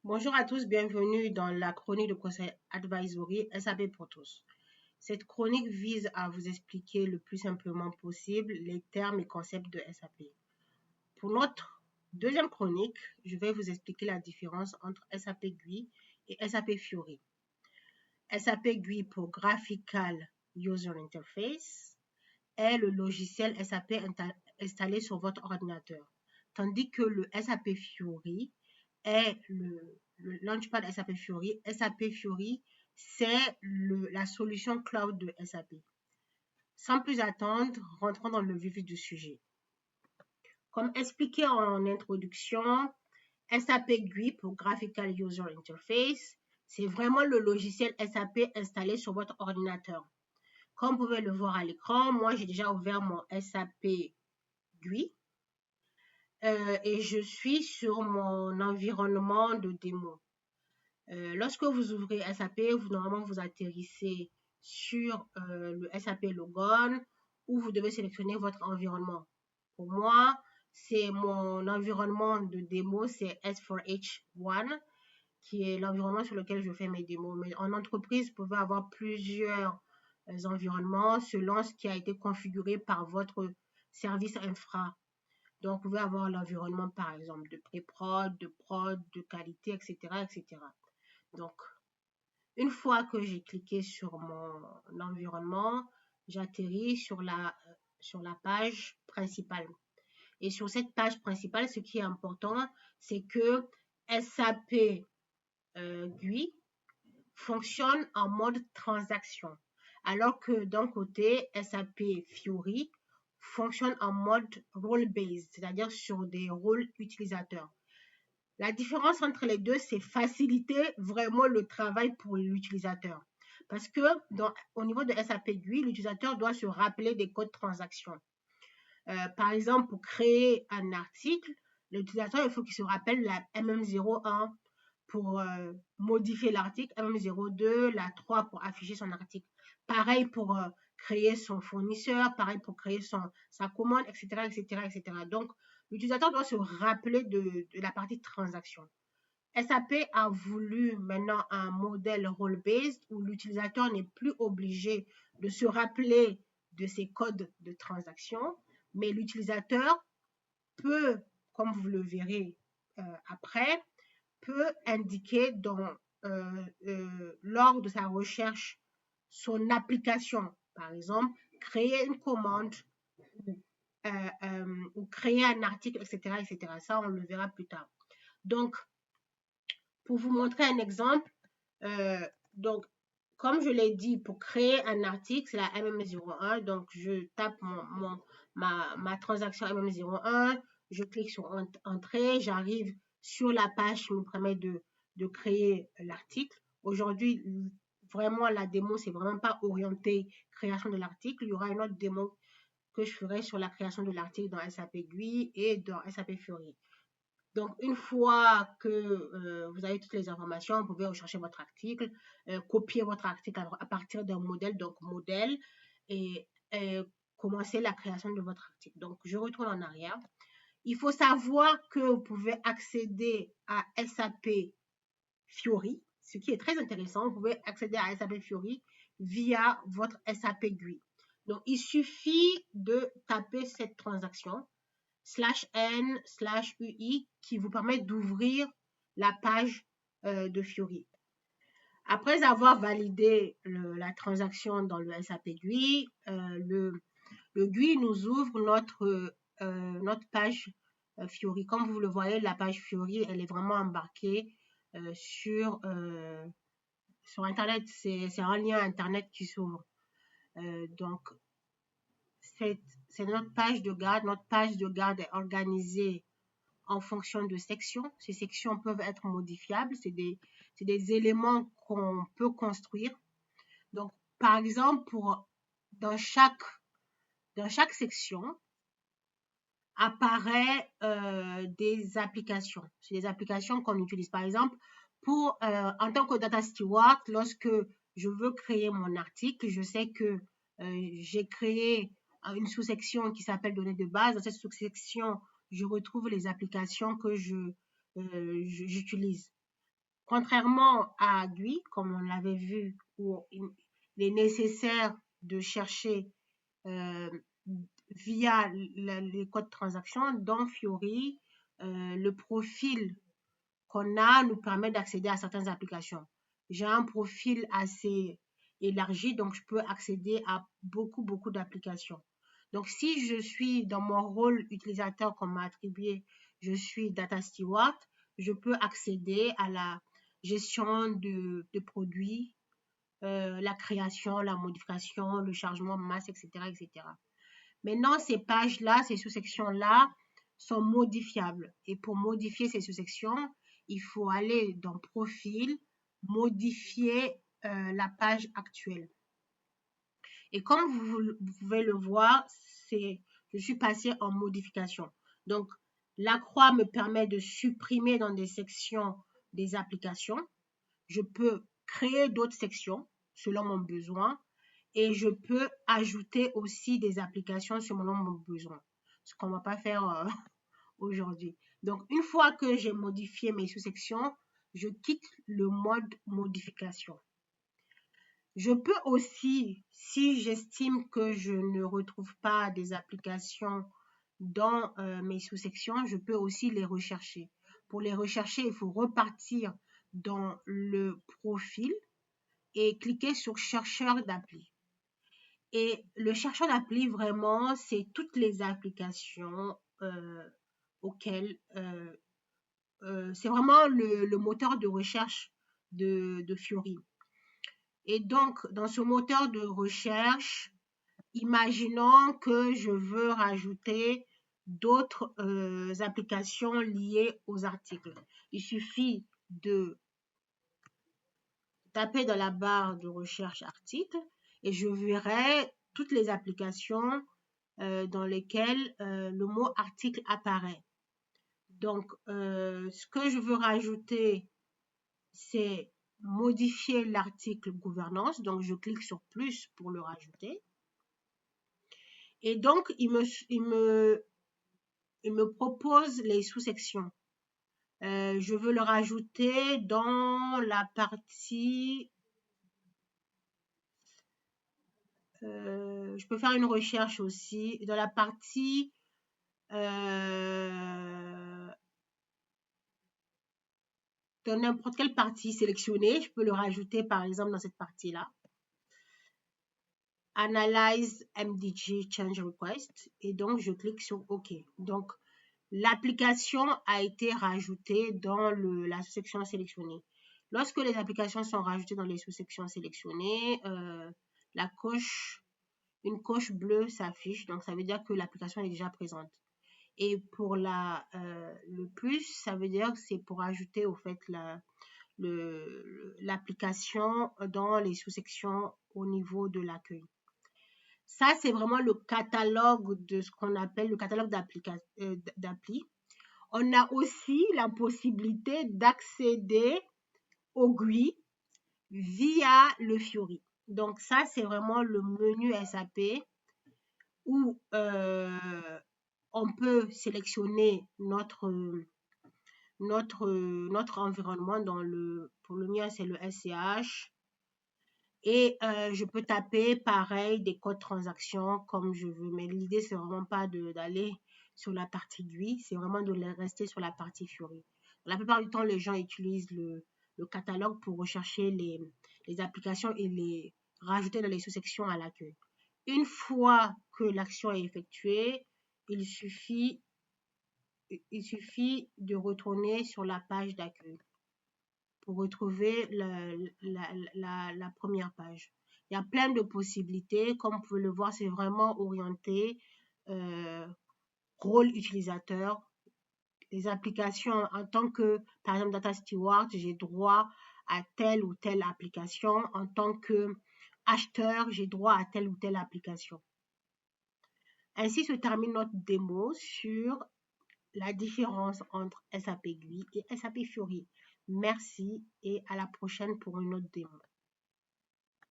Bonjour à tous, bienvenue dans la chronique de conseil advisory SAP pour tous. Cette chronique vise à vous expliquer le plus simplement possible les termes et concepts de SAP. Pour notre deuxième chronique, je vais vous expliquer la différence entre SAP GUI et SAP Fiori. SAP GUI pour Graphical User Interface est le logiciel SAP installé sur votre ordinateur, tandis que le SAP Fiori est le Launchpad SAP Fiori. SAP Fiori, c'est la solution cloud de SAP. Sans plus attendre, rentrons dans le vif du sujet. Comme expliqué en introduction, SAP GUI pour Graphical User Interface, c'est vraiment le logiciel SAP installé sur votre ordinateur. Comme vous pouvez le voir à l'écran, moi j'ai déjà ouvert mon SAP GUI et je suis sur mon environnement de démo. Lorsque vous ouvrez SAP, normalement vous atterrissez sur le SAP Logon où vous devez sélectionner votre environnement. Pour moi, c'est mon environnement de démo, c'est S4H1 qui est l'environnement sur lequel je fais mes démos. Mais en entreprise, vous pouvez avoir plusieurs environnements selon ce qui a été configuré par votre service infra. Donc, vous pouvez avoir l'environnement, par exemple, de pré-prod, de prod, de qualité, etc., etc. Donc, une fois que j'ai cliqué sur mon environnement, j'atterris sur la page principale. Et sur cette page principale, ce qui est important, c'est que SAP GUI fonctionne en mode transaction, alors que d'un côté, SAP Fiori fonctionne en mode role-based, c'est-à-dire sur des rôles utilisateurs. La différence entre les deux, c'est faciliter vraiment le travail pour l'utilisateur. Parce que au niveau de SAP GUI, l'utilisateur doit se rappeler des codes transaction. Par exemple, pour créer un article, l'utilisateur, il faut qu'il se rappelle la MM01 pour modifier l'article, MM02, la 3 pour afficher son article. Pareil pour créer son fournisseur, pareil pour créer sa commande, etc., etc., etc. Donc, l'utilisateur doit se rappeler de la partie transaction. SAP a voulu maintenant un modèle role-based où l'utilisateur n'est plus obligé de se rappeler de ses codes de transaction, mais l'utilisateur peut, comme vous le verrez après, peut indiquer lors de sa recherche son application. Par exemple, créer une commande ou créer un article, etc., etc. Ça, on le verra plus tard. Donc, pour vous montrer un exemple, donc, comme je l'ai dit, pour créer un article, c'est la MM01. Donc, je tape ma transaction MM01, je clique sur Entrée, j'arrive sur la page qui me permet de créer l'article. Aujourd'hui, vraiment, la démo, c'est vraiment pas orienté création de l'article. Il y aura une autre démo que je ferai sur la création de l'article dans SAP GUI et dans SAP Fiori. Donc, une fois que vous avez toutes les informations, vous pouvez rechercher votre article, copier votre article à partir d'un modèle, donc modèle, et commencer la création de votre article. Donc, je retourne en arrière. Il faut savoir que vous pouvez accéder à SAP Fiori, ce qui est très intéressant. Vous pouvez accéder à SAP Fiori via votre SAP GUI. Donc, il suffit de taper cette transaction /n/ui qui vous permet d'ouvrir la page de Fiori. Après avoir validé la transaction dans le SAP GUI, le GUI nous ouvre notre page Fiori. Comme vous le voyez, la page Fiori, elle est vraiment embarquée sur Internet. C'est un lien Internet qui s'ouvre. Donc, c'est notre page de garde. Notre page de garde est organisée en fonction de sections. Ces sections peuvent être modifiables. C'est des éléments qu'on peut construire. Donc, par exemple, dans chaque section, apparaît des applications. C'est des applications qu'on utilise. Par exemple, en tant que data steward, lorsque je veux créer mon article, je sais que j'ai créé une sous-section qui s'appelle données de base. Dans cette sous-section, je retrouve les applications que j'utilise. Contrairement à GUI, comme on l'avait vu, où il est nécessaire de chercher via les codes transaction, dans Fiori, le profil qu'on a nous permet d'accéder à certaines applications. J'ai un profil assez élargi, donc je peux accéder à beaucoup d'applications. Donc, si je suis dans mon rôle utilisateur qu'on m'a attribué, je suis Data Steward, je peux accéder à la gestion de produits, la création, la modification, le chargement de masse, etc., etc. Maintenant, ces pages-là, ces sous-sections-là sont modifiables. Et pour modifier ces sous-sections, il faut aller dans Profil, modifier la page actuelle. Et comme vous pouvez le voir, je suis passée en modification. Donc, la croix me permet de supprimer dans des sections des applications. Je peux créer d'autres sections selon mon besoin et je peux ajouter aussi des applications selon mon besoin, ce qu'on ne va pas faire aujourd'hui. Donc, une fois que j'ai modifié mes sous-sections, je quitte le mode modification. Je peux aussi, si j'estime que je ne retrouve pas des applications dans mes sous-sections, je peux aussi les rechercher. Pour les rechercher, il faut repartir dans le profil et cliquer sur chercheur d'appli. Et le chercheur d'appli, vraiment, c'est toutes les applications auxquelles... c'est vraiment le moteur de recherche de Fiori. Et donc, dans ce moteur de recherche, imaginons que je veux rajouter d'autres applications liées aux articles. Il suffit de taper dans la barre de recherche article et je verrai toutes les applications dans lesquelles le mot article apparaît. Donc, ce que je veux rajouter, c'est modifier l'article gouvernance. Donc, je clique sur plus pour le rajouter. Et donc, il me propose les sous-sections. Je veux le rajouter dans la partie... je peux faire une recherche aussi. Dans la partie... dans n'importe quelle partie sélectionnée, je peux le rajouter par exemple dans cette partie-là. Analyze MDG Change Request et donc je clique sur OK. Donc l'application a été rajoutée dans la sous-section sélectionnée. Lorsque les applications sont rajoutées dans les sous-sections sélectionnées, une coche bleue s'affiche, donc ça veut dire que l'application est déjà présente. Et pour le plus, ça veut dire que c'est pour ajouter au fait l'application dans les sous-sections au niveau de l'accueil. Ça, c'est vraiment le catalogue de ce qu'on appelle le catalogue d'appli. On a aussi la possibilité d'accéder au GUI via le Fiori. Donc ça, c'est vraiment le menu SAP où on peut sélectionner notre environnement. Pour le mien, c'est le SCH. Et je peux taper pareil des codes transactions comme je veux. Mais l'idée, c'est vraiment pas d'aller sur la partie GUI, c'est vraiment de rester sur la partie Fiori. La plupart du temps, les gens utilisent le catalogue pour rechercher les applications et les rajouter dans les sous-sections à l'accueil. Une fois que l'action est effectuée, il suffit de retourner sur la page d'accueil pour retrouver la première page. Il y a plein de possibilités. Comme vous pouvez le voir, c'est vraiment orienté rôle utilisateur. Les applications, en tant que, par exemple, Data Steward, j'ai droit à telle ou telle application. En tant que acheteur, j'ai droit à telle ou telle application. Ainsi se termine notre démo sur la différence entre SAP GUI et SAP Fiori. Merci et à la prochaine pour une autre démo.